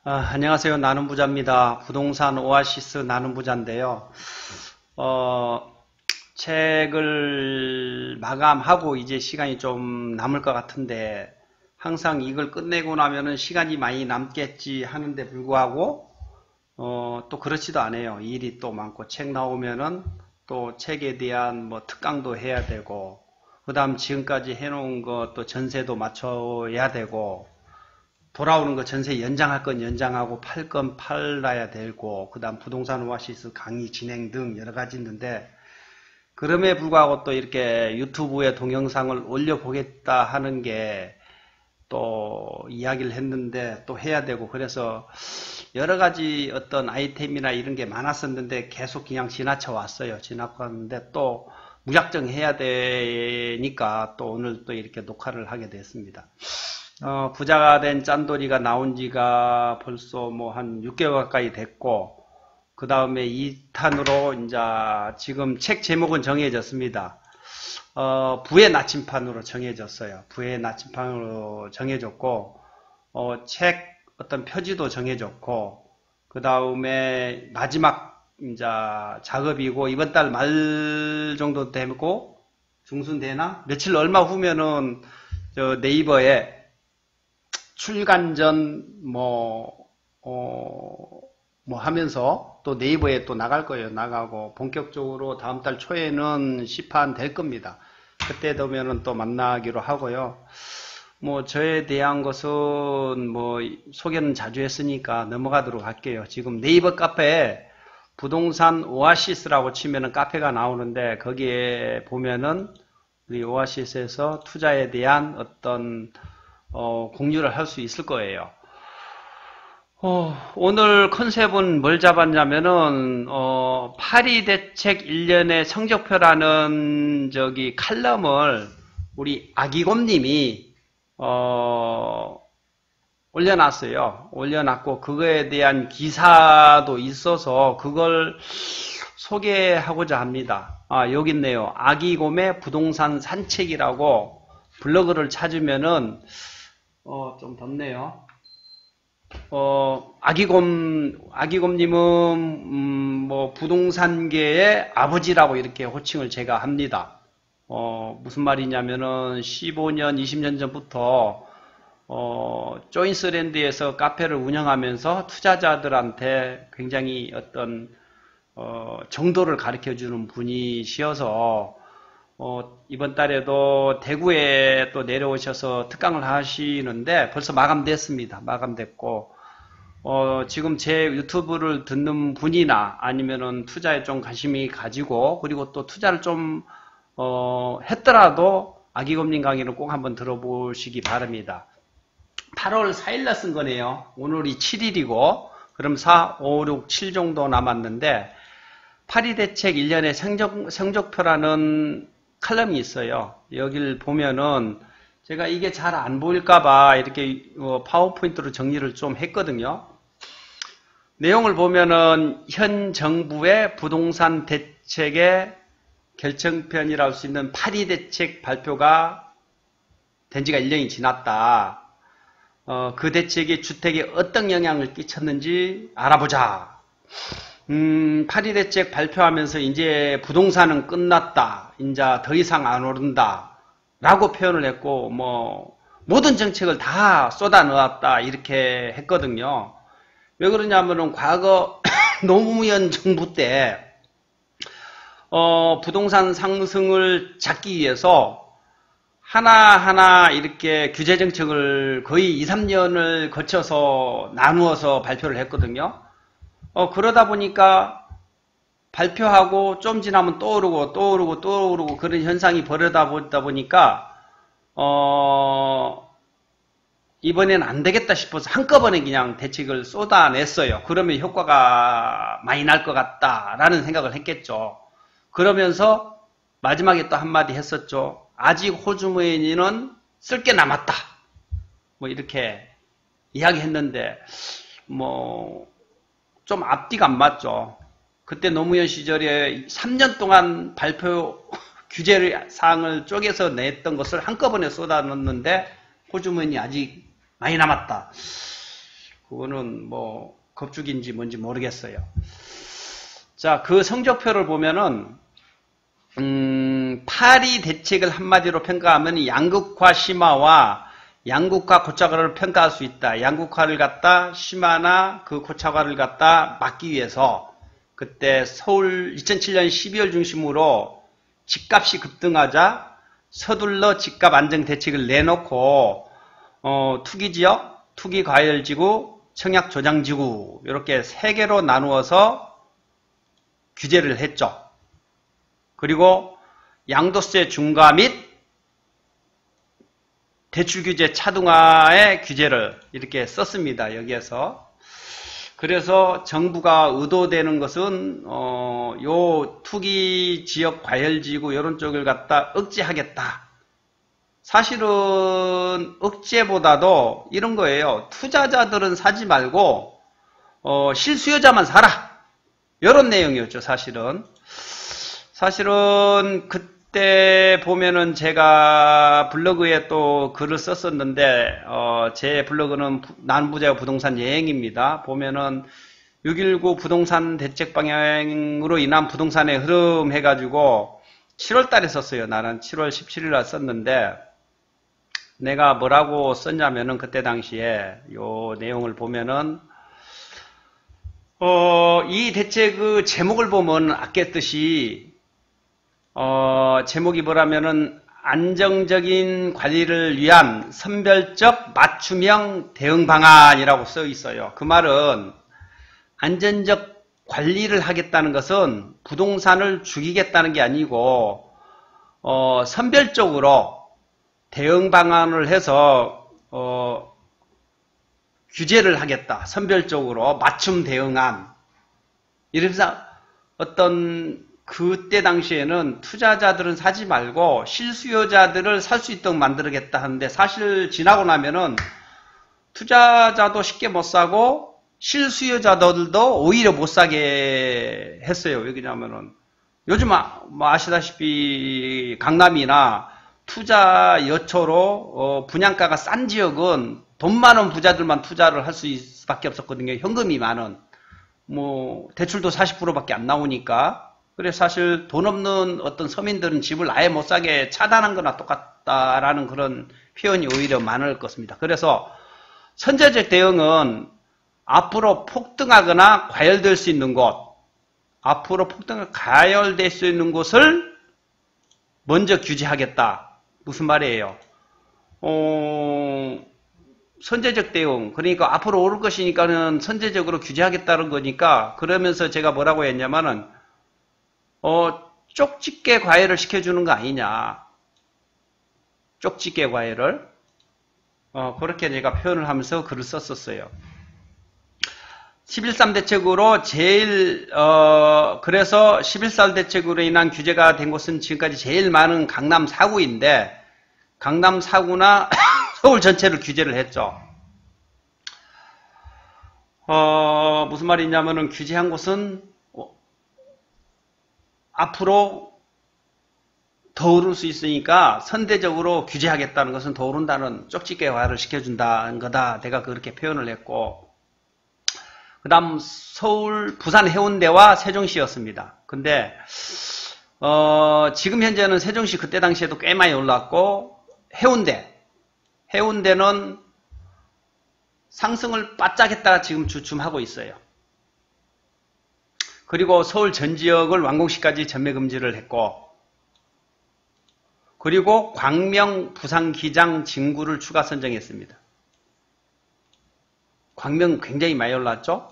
안녕하세요. 나눔부자입니다. 부동산 오아시스 나눔부자인데요. 책을 마감하고 이제 시간이 좀 남을 것 같은데 항상 이걸 끝내고 나면은 시간이 많이 남겠지 하는데 불구하고 또 그렇지도 않아요. 일이 또 많고 책 나오면은 또 책에 대한 뭐 특강도 해야 되고 그 다음 지금까지 해놓은 거 또 전세도 맞춰야 되고 돌아오는 거 전세 연장할 건 연장하고 팔 건 팔아야 되고 그 다음 부동산 오아시스 강의 진행 등 여러 가지 있는데 그럼에 불구하고 또 이렇게 유튜브에 동영상을 올려보겠다 하는 게 또 이야기를 했는데 또 해야 되고 그래서 여러 가지 어떤 아이템이나 이런 게 많았었는데 계속 그냥 지나쳐 왔어요. 지나쳐 왔는데 또 무작정 해야 되니까 또 오늘 또 이렇게 녹화를 하게 됐습니다. 부자가 된 짠돌이가 나온 지가 벌써 뭐 한 6개월 가까이 됐고, 그 다음에 2탄으로 이제 지금 책 제목은 정해졌습니다. 부의 나침판으로 정해졌어요. 부의 나침판으로 정해졌고, 책 어떤 표지도 정해졌고, 그 다음에 마지막 이제 작업이고, 이번 달 말 정도 되고, 중순 되나? 며칠 얼마 후면은 저 네이버에 출간 전, 뭐 하면서 또 네이버에 또 나갈 거예요. 나가고, 본격적으로 다음 달 초에는 시판 될 겁니다. 그때 되면은 또 만나기로 하고요. 뭐, 저에 대한 것은 뭐, 소개는 자주 했으니까 넘어가도록 할게요. 지금 네이버 카페에 부동산 오아시스라고 치면은 카페가 나오는데, 거기에 보면은 우리 오아시스에서 투자에 대한 어떤 공유를 할 수 있을 거예요. 오늘 컨셉은 뭘 잡았냐면은, 파리대책 1년의 성적표라는 저기 칼럼을 우리 아기곰님이, 올려놨어요. 올려놨고, 그거에 대한 기사도 있어서 그걸 소개하고자 합니다. 여기 있네요. 아기곰의 부동산 산책이라고 블로그를 찾으면은, 좀 덥네요. 아기곰님은, 뭐, 부동산계의 아버지라고 이렇게 호칭을 제가 합니다. 무슨 말이냐면은, 15년, 20년 전부터, 조인스랜드에서 카페를 운영하면서 투자자들한테 굉장히 어떤, 정도를 가르쳐 주는 분이시어서, 이번 달에도 대구에 또 내려오셔서 특강을 하시는데 벌써 마감됐습니다. 마감됐고, 지금 제 유튜브를 듣는 분이나 아니면은 투자에 좀 관심이 가지고, 그리고 또 투자를 좀, 했더라도 아기곰님 강의를 꼭 한번 들어보시기 바랍니다. 8월 4일날 쓴 거네요. 오늘이 7일이고, 그럼 4, 5, 6, 7 정도 남았는데, 파리대책 1년의 성적표라는 칼럼이 있어요. 여기를 보면은 제가 이게 잘 안 보일까봐 이렇게 파워포인트로 정리를 좀 했거든요. 내용을 보면은 현 정부의 부동산 대책의 결정편이라고 할 수 있는 파리대책 발표가 된 지가 1년이 지났다. 그 대책이 주택에 어떤 영향을 끼쳤는지 알아보자. 파리대책 발표하면서 이제 부동산은 끝났다. 이제 더 이상 안 오른다. 라고 표현을 했고, 뭐, 모든 정책을 다 쏟아 넣었다. 이렇게 했거든요. 왜 그러냐면은 과거 노무현 정부 때, 부동산 상승을 잡기 위해서 하나하나 이렇게 규제 정책을 거의 2, 3년을 거쳐서 나누어서 발표를 했거든요. 그러다 보니까 발표하고 좀 지나면 또 오르고 또 오르고 또 오르고 그런 현상이 벌어다 보니까 이번엔 안 되겠다 싶어서 한꺼번에 그냥 대책을 쏟아냈어요. 그러면 효과가 많이 날 것 같다라는 생각을 했겠죠. 그러면서 마지막에 또 한마디 했었죠. 아직 호주머니는 쓸 게 남았다. 뭐 이렇게 이야기했는데 뭐 좀 앞뒤가 안 맞죠. 그때 노무현 시절에 3년 동안 발표 규제 사항을 쪼개서 냈던 것을 한꺼번에 쏟아넣었는데 호주머니 아직 많이 남았다. 그거는 뭐 겁죽인지 뭔지 모르겠어요. 자, 그 성적표를 보면은 파리 대책을 한마디로 평가하면 양극화 심화와 양극화 고착화를 평가할 수 있다. 양극화를 갖다 심화나 그 고착화를 갖다 막기 위해서 그때 서울 2007년 12월 중심으로 집값이 급등하자 서둘러 집값 안정 대책을 내놓고 투기지역, 투기과열지구, 청약조장지구 이렇게 세 개로 나누어서 규제를 했죠. 그리고 양도세 중과 및 대출규제 차등화의 규제를 이렇게 썼습니다. 여기에서. 그래서 정부가 의도되는 것은 요 투기 지역 과열지구 이런 쪽을 갖다 억제하겠다. 사실은 억제보다도 이런 거예요. 투자자들은 사지 말고 실수요자만 사라. 이런 내용이었죠. 사실은 그때 보면은 제가 블로그에 또 글을 썼었는데 제 블로그는 난부자 부동산 여행입니다. 보면은 6.19 부동산 대책 방향으로 인한 부동산의 흐름 해가지고 7월 달에 썼어요. 나는 7월 17일 날 썼는데 내가 뭐라고 썼냐면은 그때 당시에 요 내용을 보면은 이 대책의 제목을 보면 아꼈듯이 제목이 뭐라면은 안정적인 관리를 위한 선별적 맞춤형 대응 방안이라고 써 있어요. 그 말은 안전적 관리를 하겠다는 것은 부동산을 죽이겠다는 게 아니고 선별적으로 대응 방안을 해서 규제를 하겠다. 선별적으로 맞춤 대응안. 이래서 어떤 그때 당시에는 투자자들은 사지 말고 실수요자들을 살 수 있도록 만들겠다 하는데 사실 지나고 나면은 투자자도 쉽게 못 사고 실수요자들도 오히려 못 사게 했어요. 왜냐면은 요즘 뭐 아시다시피 강남이나 투자 여초로 분양가가 싼 지역은 돈 많은 부자들만 투자를 할 수밖에 없었거든요. 현금이 많은. 뭐 대출도 40%밖에 안 나오니까. 그래서 사실 돈 없는 어떤 서민들은 집을 아예 못 사게 차단한 거나 똑같다라는 그런 표현이 오히려 많을 것입니다. 그래서 선제적 대응은 앞으로 폭등하거나 과열될 수 있는 곳, 앞으로 폭등하거나 과열될 수 있는 곳을 먼저 규제하겠다. 무슨 말이에요? 선제적 대응, 그러니까 앞으로 오를 것이니까는 선제적으로 규제하겠다는 거니까 그러면서 제가 뭐라고 했냐면은 쪽집게 과외를 시켜주는 거 아니냐. 쪽집게 과외를. 그렇게 제가 표현을 하면서 글을 썼었어요. 11.3 대책으로 그래서 11.4 대책으로 인한 규제가 된 곳은 지금까지 제일 많은 강남 4구인데, 강남 4구나 서울 전체를 규제를 했죠. 무슨 말이냐면은 규제한 곳은 앞으로 더 오를 수 있으니까 선대적으로 규제하겠다는 것은 더 오른다는 쪽집게화를 시켜준다는 거다. 내가 그렇게 표현을 했고, 그 다음 서울, 부산 해운대와 세종시였습니다. 근데 지금 현재는 세종시 그때 당시에도 꽤 많이 올랐고, 해운대는 상승을 바짝 했다가 지금 주춤하고 있어요. 그리고 서울 전 지역을 완공시까지 전매 금지를 했고, 그리고 광명 부산기장 진구를 추가 선정했습니다. 광명 굉장히 많이 올랐죠?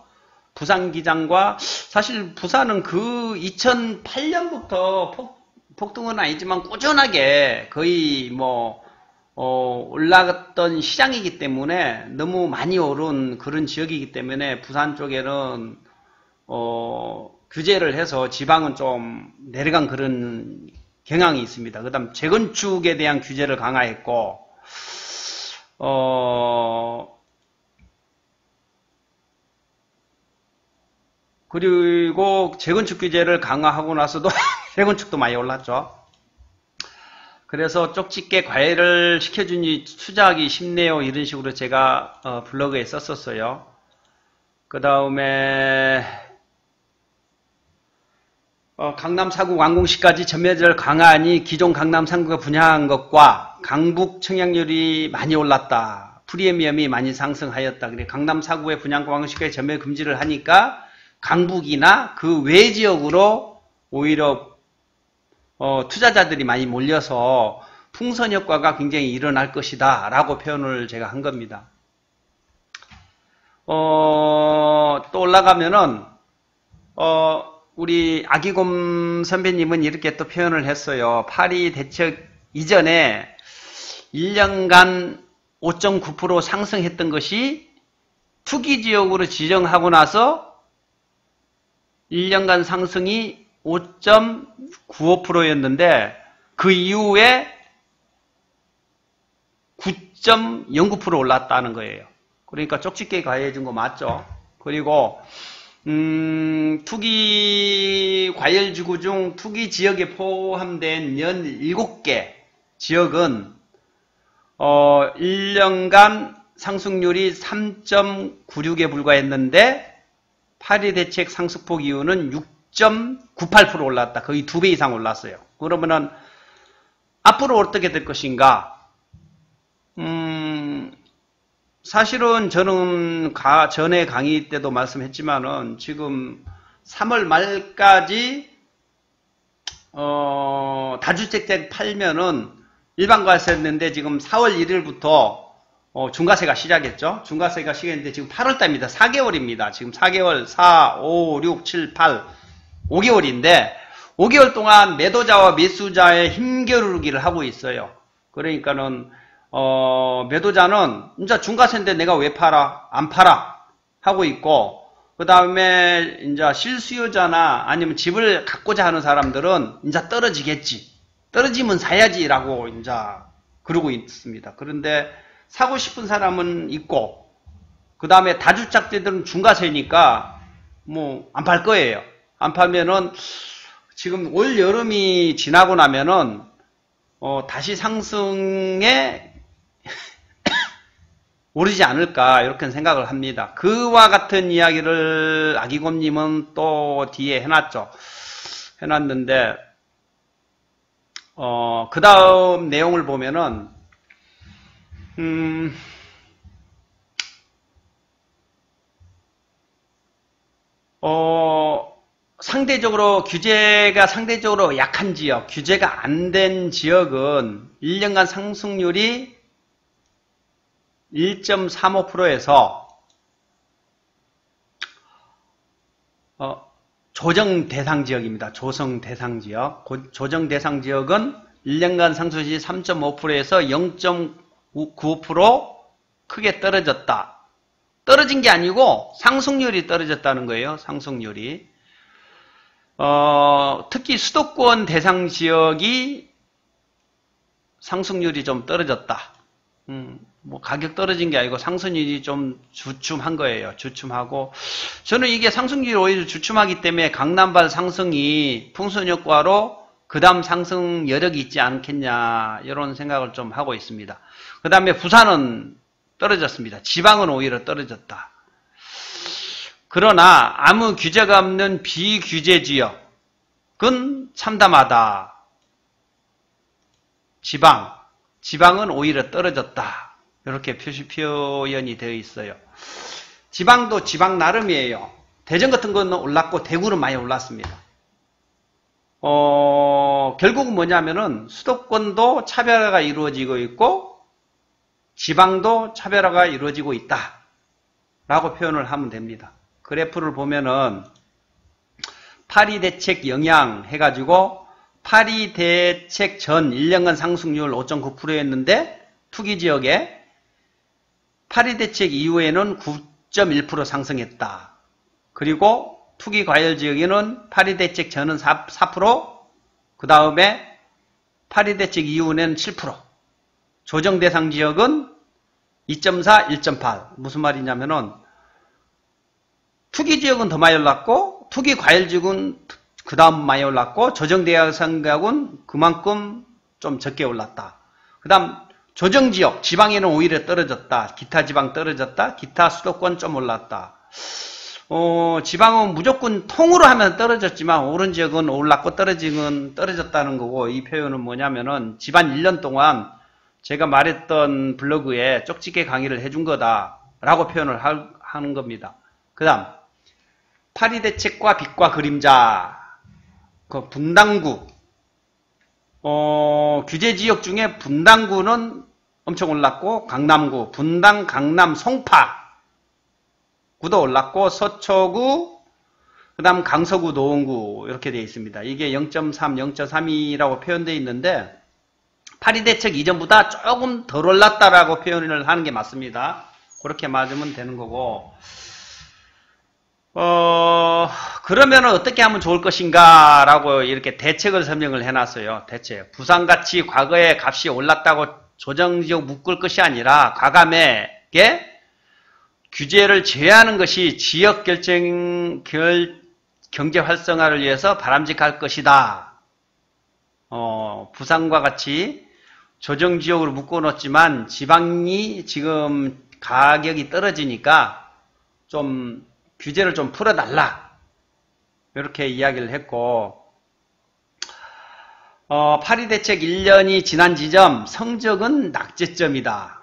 부산기장과, 사실 부산은 그 2008년부터 폭등은 아니지만 꾸준하게 거의 올라갔던 시장이기 때문에 너무 많이 오른 그런 지역이기 때문에 부산 쪽에는 규제를 해서 지방은 좀 내려간 그런 경향이 있습니다. 그 다음 재건축에 대한 규제를 강화했고, 그리고 재건축 규제를 강화하고 나서도 재건축도 많이 올랐죠. 그래서 쪽집게 과외를 시켜주니 투자하기 쉽네요. 이런 식으로 제가 블로그에 썼었어요. 그 다음에 강남 4구 완공시까지 전매절 강화하니 기존 강남 3구가 분양한 것과 강북 청약률이 많이 올랐다. 프리미엄이 많이 상승하였다. 그래 강남 4구의 분양과 완공시까지 전매 금지를 하니까 강북이나 그 외 지역으로 오히려 투자자들이 많이 몰려서 풍선 효과가 굉장히 일어날 것이다 라고 표현을 제가 한 겁니다. 또 올라가면은 우리 아기곰 선배님은 이렇게 또 표현을 했어요. 파리 대책 이전에 1년간 5.9% 상승했던 것이 투기지역으로 지정하고 나서 1년간 상승이 5.95%였는데 그 이후에 9.09% 올랐다는 거예요. 그러니까 쪽집게 가해준 거 맞죠? 그리고 투기 과열지구 중 투기 지역에 포함된 연 7개 지역은 1년간 상승률이 3.96에 불과했는데 파리 대책 상승폭 이후는 6.98% 올랐다. 거의 2배 이상 올랐어요. 그러면은 앞으로 어떻게 될 것인가? 사실은 저는 전에 강의 때도 말씀했지만은 지금 3월 말까지 다주택자 팔면은 일반과세 했는데 지금 4월 1일부터 중과세가 시작했죠. 중과세가 시작했는데 지금 8월달입니다. 4개월입니다. 지금 4개월 4, 5, 6, 7, 8 5개월인데 5개월 동안 매도자와 매수자의 힘겨루기를 하고 있어요. 그러니까는 매도자는 이제 중과세인데 내가 왜 팔아? 안 팔아? 하고 있고, 그 다음에 이제 실수요자나 아니면 집을 갖고자 하는 사람들은 이제 떨어지겠지. 떨어지면 사야지라고 이제 그러고 있습니다. 그런데 사고 싶은 사람은 있고, 그 다음에 다주택자들은 중과세니까 뭐 안 팔 거예요. 안 팔면은 지금 올 여름이 지나고 나면은 다시 상승에 오르지 않을까 이렇게 생각을 합니다. 그와 같은 이야기를 아기곰님은 또 뒤에 해놨죠. 해놨는데 그 다음 내용을 보면은 상대적으로 규제가 상대적으로 약한 지역, 규제가 안 된 지역은 1년간 상승률이 1.35%에서 조정 대상 지역입니다. 조정 대상 지역. 조정 대상 지역은 1년간 상승률이 3.5%에서 0.95% 크게 떨어졌다. 떨어진 게 아니고 상승률이 떨어졌다는 거예요. 상승률이. 특히 수도권 대상 지역이 상승률이 좀 떨어졌다. 뭐 가격 떨어진 게 아니고 상승률이 좀 주춤한 거예요. 주춤하고 저는 이게 상승률이 오히려 주춤하기 때문에 강남발 상승이 풍선 효과로 그 다음 상승 여력이 있지 않겠냐 이런 생각을 좀 하고 있습니다. 그 다음에 부산은 떨어졌습니다. 지방은 오히려 떨어졌다. 그러나 아무 규제가 없는 비규제 지역은 참담하다. 지방은 오히려 떨어졌다. 이렇게 표현이 되어 있어요. 지방도 지방 나름이에요. 대전 같은 거는 올랐고 대구는 많이 올랐습니다. 결국은 뭐냐면은 수도권도 차별화가 이루어지고 있고 지방도 차별화가 이루어지고 있다. 라고 표현을 하면 됩니다. 그래프를 보면은 파리 대책 영향 해가지고 파리 대책 전 1년간 상승률 5.9%였는데 투기 지역에 파리 대책 이후에는 9.1% 상승했다. 그리고 투기 과열 지역에는 파리 대책 전은 4%, 그 다음에 파리 대책 이후에는 7%. 조정 대상 지역은 2.4, 1.8. 무슨 말이냐면은 투기 지역은 더 많이 올랐고 투기 과열 지역은 그 다음 많이 올랐고 조정 대상 지역은 그만큼 좀 적게 올랐다. 그 다음 조정 지역, 지방에는 오히려 떨어졌다. 기타 지방 떨어졌다. 기타 수도권 좀 올랐다. 지방은 무조건 통으로 하면 떨어졌지만 오른 지역은 올랐고 떨어지면 떨어졌다는 거고, 이 표현은 뭐냐면은 집안 1년 동안 제가 말했던 블로그에 쪽집게 강의를 해준 거다라고 표현을 하는 겁니다. 그 다음 파리대책과 빛과 그림자, 그 분당구, 규제지역 중에 분당구는 엄청 올랐고, 강남구, 분당, 강남, 송파 구도 올랐고, 서초구, 그 다음 강서구, 노원구 이렇게 되어 있습니다. 이게 0.3, 0.32라고 표현되어 있는데 파리대책 이전보다 조금 덜 올랐다라고 표현을 하는 게 맞습니다. 그렇게 맞으면 되는 거고, 그러면 어떻게 하면 좋을 것인가 라고 이렇게 대책을 설명을 해놨어요. 대책. 부산같이 과거에 값이 올랐다고 조정지역 묶을 것이 아니라 과감하게 규제를 제외하는 것이 지역 경제 활성화를 위해서 바람직할 것이다. 부산과 같이 조정지역으로 묶어놓지만 지방이 지금 가격이 떨어지니까 좀 규제를 좀 풀어달라. 이렇게 이야기를 했고, 파리대책 1년이 지난 지점, 성적은 낙제점이다.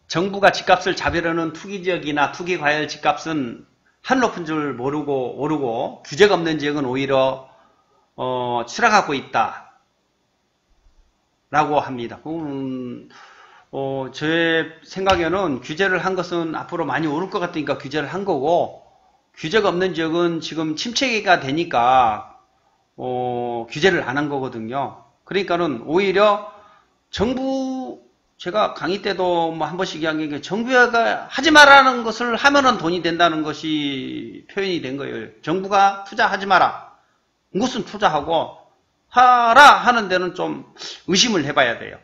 정부가 집값을 잡으려는 투기지역이나 투기과열 집값은 한 높은 줄 모르고 오르고, 규제가 없는 지역은 오히려 추락하고 있다 라고 합니다. 제 생각에는 규제를 한 것은 앞으로 많이 오를 것 같으니까 규제를 한 거고, 규제가 없는 지역은 지금 침체가 되니까 규제를 안 한 거거든요. 그러니까는 오히려 제가 강의 때도 뭐 한 번씩 이야기한 게, 정부가 하지 말라는 것을 하면은 돈이 된다는 것이 표현이 된 거예요. 정부가 투자하지 마라. 무슨 투자하고 하라 하는 데는 좀 의심을 해봐야 돼요.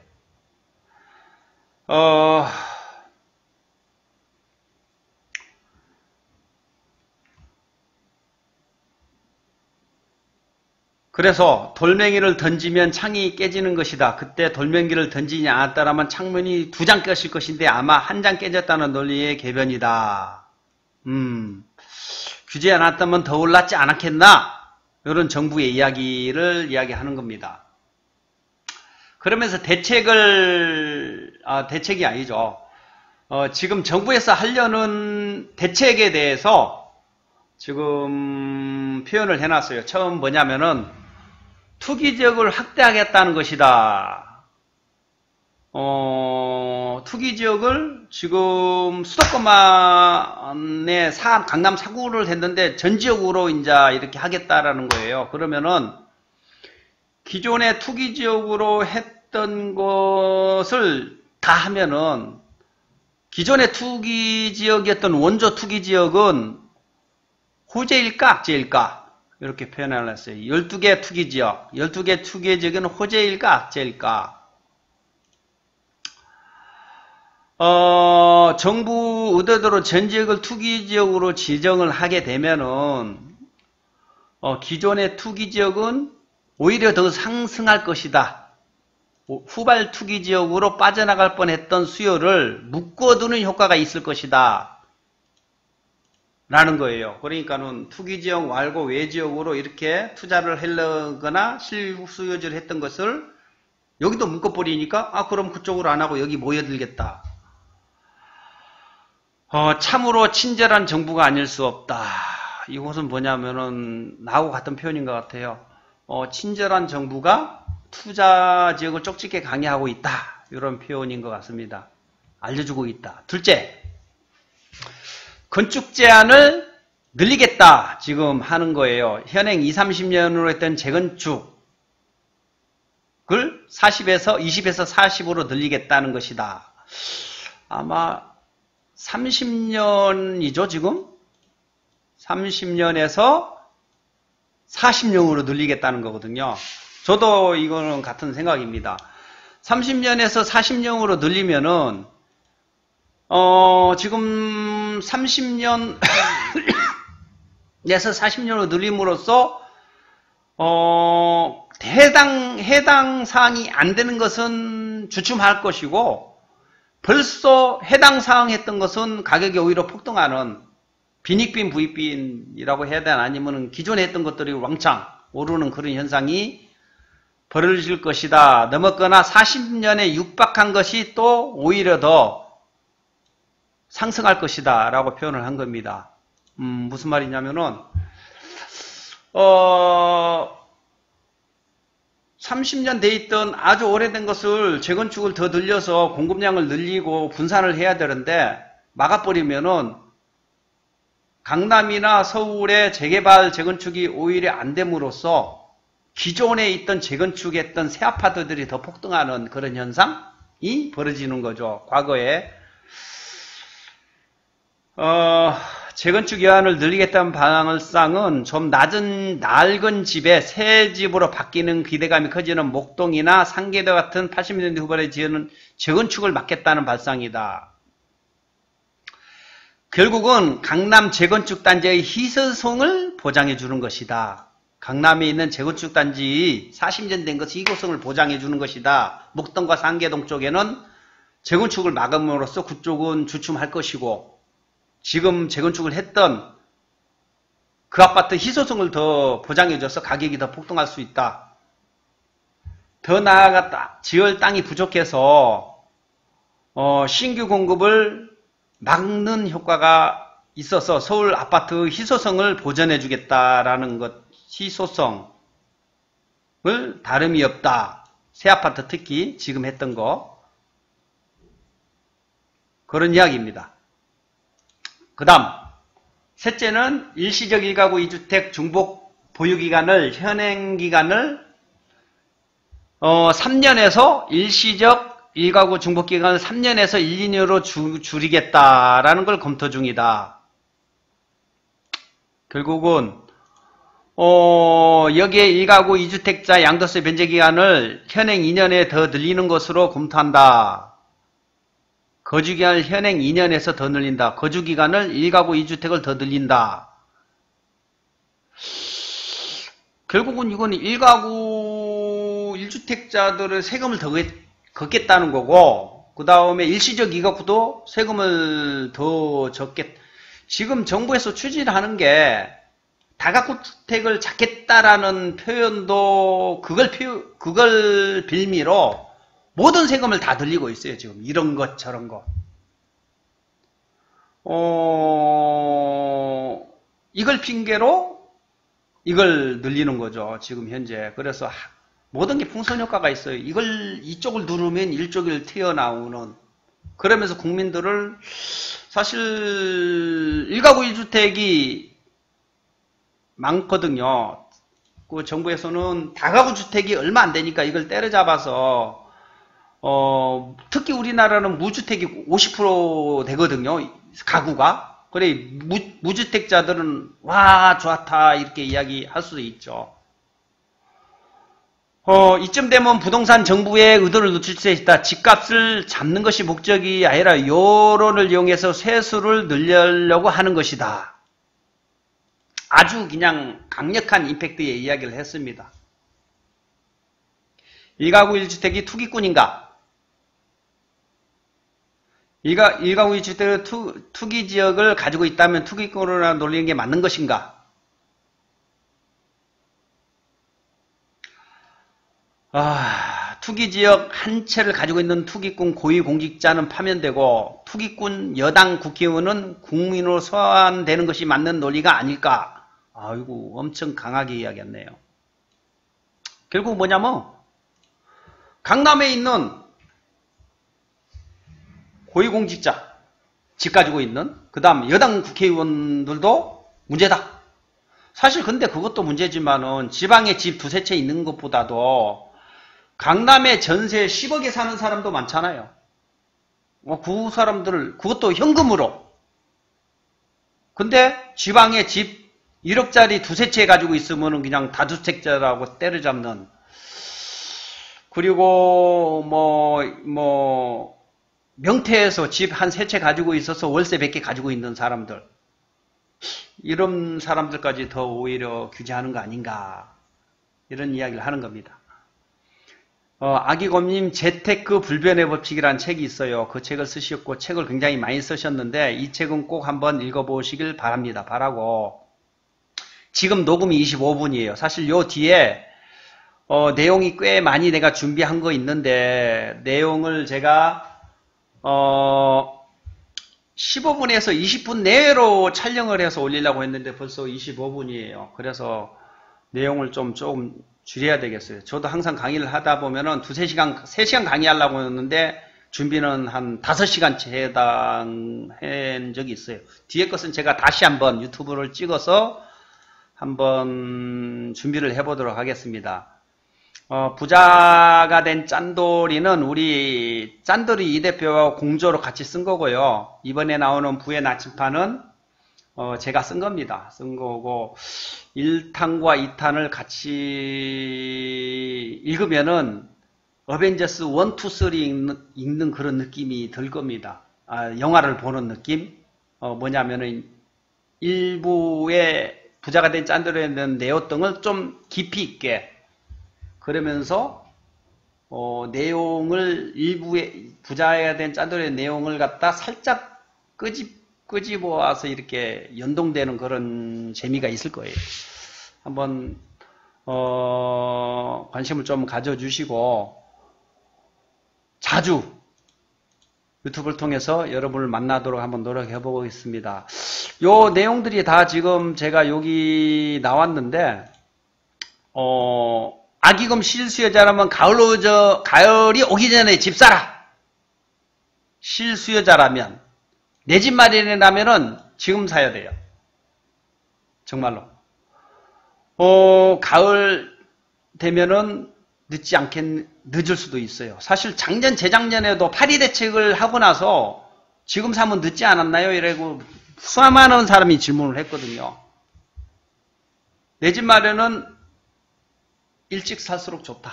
그래서 돌멩이를 던지면 창이 깨지는 것이다. 그때 돌멩이를 던지지 않았다라면 창문이 2장 깼을 것인데 아마 1장 깨졌다는 논리의 개변이다. 규제 안 했다면 더 올랐지 않았겠나? 이런 정부의 이야기를 이야기하는 겁니다. 그러면서 대책이 아니죠. 지금 정부에서 하려는 대책에 대해서 지금 표현을 해놨어요. 처음 뭐냐면은 투기지역을 확대하겠다는 것이다. 투기지역을 지금 수도권만에 강남 4구를 했는데 전 지역으로 이제 이렇게 하겠다라는 거예요. 그러면은 기존의 투기지역으로 했던 것을 다 하면은 기존의 투기지역이었던 원조 투기지역은 호재일까 악재일까? 이렇게 표현을 했어요. 12개 투기지역, 12개 투기지역은 호재일까 악재일까? 정부 의도대로 전 지역을 투기지역으로 지정을 하게 되면은 기존의 투기지역은 오히려 더 상승할 것이다. 후발 투기지역으로 빠져나갈 뻔했던 수요를 묶어두는 효과가 있을 것이다. 라는 거예요. 그러니까는 투기지역 말고 외지역으로 이렇게 투자를 하려거나 실수요지를 했던 것을 여기도 묶어버리니까 그럼 그쪽으로 안 하고 여기 모여들겠다. 참으로 친절한 정부가 아닐 수 없다. 이것은 뭐냐면은 나하고 같은 표현인 것 같아요. 친절한 정부가 투자 지역을 쪽집게 강요하고 있다. 이런 표현인 것 같습니다. 알려주고 있다. 둘째, 건축 제한을 늘리겠다. 지금 하는 거예요. 현행 20, 30년으로 했던 재건축을 20에서 40으로 늘리겠다는 것이다. 아마 30년이죠, 지금? 30년에서 40년으로 늘리겠다는 거거든요. 저도 이거는 같은 생각입니다. 30년에서 40년으로 늘리면은, 지금 30년, 에서 40년으로 늘림으로써, 해당 사항이 안 되는 것은 주춤할 것이고, 벌써 해당 사항 했던 것은 가격이 오히려 폭등하는 빈익빈 부익빈이라고 해야 되나, 아니면 기존에 했던 것들이 왕창 오르는 그런 현상이 벌어질 것이다. 넘었거나 40년에 육박한 것이 또 오히려 더 상승할 것이다 라고 표현을 한 겁니다. 무슨 말이냐면은 30년 돼 있던 아주 오래된 것을 재건축을 더 늘려서 공급량을 늘리고 분산을 해야 되는데 막아버리면은 강남이나 서울의 재개발 재건축이 오히려 안 됨으로써 기존에 있던 재건축했던 새 아파트들이 더 폭등하는 그런 현상이 벌어지는 거죠. 과거에 재건축 여한을 늘리겠다는 방향상은 좀 낡은 집에 새 집으로 바뀌는 기대감이 커지는 목동이나 상계도 같은 80년대 후반에 지은 재건축을 막겠다는 발상이다. 결국은 강남 재건축 단지의 희소성을 보장해 주는 것이다. 강남에 있는 재건축 단지 40년 된 것이 희소성을 보장해 주는 것이다. 목동과 상계동 쪽에는 재건축을 막음으로써 그쪽은 주춤할 것이고, 지금 재건축을 했던 그 아파트 희소성을 더 보장해줘서 가격이 더 폭등할 수 있다. 더 나아가 지을 땅이 부족해서 신규 공급을 막는 효과가 있어서 서울 아파트 희소성을 보전해주겠다라는 것, 희소성을 다름이 없다. 새 아파트 특히 지금 했던 거, 그런 이야기입니다. 그 다음 셋째는 일시적 1가구 2주택 중복 보유기간을, 현행기간을 3년에서 일시적 1가구 중복기간을 3년에서 1, 2년으로 줄이겠다라는 걸 검토 중이다. 결국은 여기에 1가구 2주택자 양도세 변제기간을 현행 2년에 더 늘리는 것으로 검토한다. 거주기간을 현행 2년에서 더 늘린다. 거주기간을 1가구 2주택을 더 늘린다. 결국은 이건 1가구 1주택자들의 세금을 더 걷겠다는 거고, 그 다음에 일시적 2가구도 세금을 더 적겠. 지금 정부에서 추진하는 게 다가구주택을 잡겠다라는 표현도 그걸 빌미로 모든 세금을 다 늘리고 있어요. 지금 이런 것 저런 것. 이걸 핑계로 이걸 늘리는 거죠. 지금 현재. 그래서 모든 게 풍선 효과가 있어요. 이쪽을 누르면 이쪽을 튀어나오는. 그러면서 국민들을 사실 1가구 1주택이 많거든요. 그 정부에서는 다가구 주택이 얼마 안 되니까 이걸 때려잡아서 특히 우리나라는 무주택이 50% 되거든요. 가구가. 그래 무주택자들은 와 좋다 이렇게 이야기할 수도 있죠. 이쯤 되면 부동산 정부의 의도를 놓칠 수 있다. 집값을 잡는 것이 목적이 아니라 여론을 이용해서 세수를 늘리려고 하는 것이다. 아주 그냥 강력한 임팩트의 이야기를 했습니다. 1가구 1주택이 투기꾼인가? 1가구 1주택의 투기지역을 가지고 있다면 투기꾼으로 놀리는 게 맞는 것인가? 투기지역 한 채를 가지고 있는 투기꾼 고위공직자는 파면되고 투기꾼 여당 국회의원은 국민으로 소환되는 것이 맞는 논리가 아닐까? 아이고 엄청 강하게 이야기했네요. 결국 뭐냐면 강남에 있는 고위공직자 집 가지고 있는 그 다음 여당 국회의원들도 문제다. 사실 근데 그것도 문제지만은 지방에 집 두세 채 있는 것보다도 강남에 전세 10억에 사는 사람도 많잖아요. 그 사람들 그것도 현금으로. 근데 지방에 집 1억짜리 두세 채 가지고 있으면은 그냥 다주택자라고 때려잡는. 그리고 명태에서 집 한 세 채 가지고 있어서 월세 100개 가지고 있는 사람들. 이런 사람들까지 더 오히려 규제하는 거 아닌가. 이런 이야기를 하는 겁니다. 아기곰님 재테크 불변의 법칙이라는 책이 있어요. 그 책을 쓰셨고 책을 굉장히 많이 쓰셨는데 이 책은 꼭 한번 읽어보시길 바랍니다. 바라고 지금 녹음이 25분이에요. 사실 요 뒤에 내용이 꽤 많이 내가 준비한 거 있는데 내용을 제가 15분에서 20분 내외로 촬영을 해서 올리려고 했는데 벌써 25분이에요. 그래서 내용을 좀 조금 줄여야 되겠어요. 저도 항상 강의를 하다 보면은 3시간 강의하려고 했는데 준비는 한 5시간째 해당한 적이 있어요. 뒤에 것은 제가 다시 한번 유튜브를 찍어서 한번 준비를 해보도록 하겠습니다. 부자가 된 짠돌이는 우리 짠돌이 이 대표와 공조로 같이 쓴 거고요. 이번에 나오는 부의 나침판은 제가 쓴 겁니다. 쓴 거고 1탄과 2탄을 같이 읽으면은 어벤져스 1, 2, 3 읽는 그런 느낌이 들 겁니다. 영화를 보는 느낌? 뭐냐면은 일부의 부자가 된 짠돌이에 있는 내용을 좀 깊이 있게 그러면서 내용을 일부의 부자가 된 짠돌이의 내용을 갖다 살짝 끄집어와서 이렇게 연동되는 그런 재미가 있을 거예요. 한번 관심을 좀 가져주시고 자주 유튜브를 통해서 여러분을 만나도록 한번 노력해 보겠습니다. 요 내용들이 다 지금 제가 여기 나왔는데 아기금 실수요자라면 가을이 오기 전에 집 사라. 실수요자라면 내 집 마련이라면은 지금 사야 돼요. 정말로. 가을 되면은 늦을 수도 있어요. 사실 작년, 재작년에도 파리 대책을 하고 나서 지금 사면 늦지 않았나요? 이러고 수많은 사람이 질문을 했거든요. 내 집 마련은 일찍 살수록 좋다.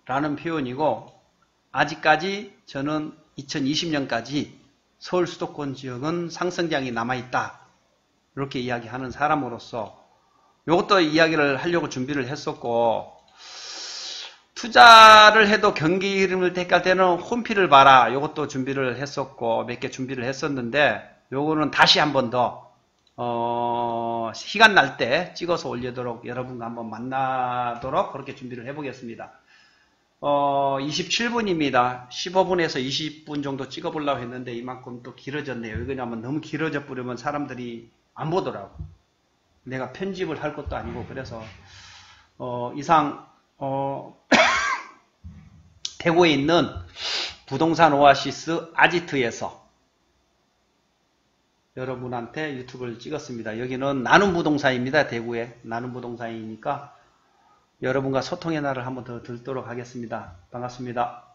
라는 표현이고, 아직까지 저는 2020년까지 서울 수도권 지역은 상승장이 남아있다. 이렇게 이야기하는 사람으로서 이것도 이야기를 하려고 준비를 했었고 투자를 해도 경기 흐름을 택할 때는 홈피를 봐라. 이것도 준비를 했었고 몇 개 준비를 했었는데 요거는 다시 한 번 더 시간 날 때 찍어서 올리도록 여러분과 한번 만나도록 그렇게 준비를 해보겠습니다. 27분입니다. 15분에서 20분 정도 찍어보려고 했는데 이만큼 또 길어졌네요. 왜냐하면 너무 길어져 버리면 사람들이 안 보더라고. 내가 편집을 할 것도 아니고 그래서 이상 대구에 있는 부동산 오아시스 아지트에서 여러분한테 유튜브를 찍었습니다. 여기는 나눔부동산입니다. 대구에 나눔부동산이니까 여러분과 소통의 날을 한번 더 들도록 하겠습니다. 반갑습니다.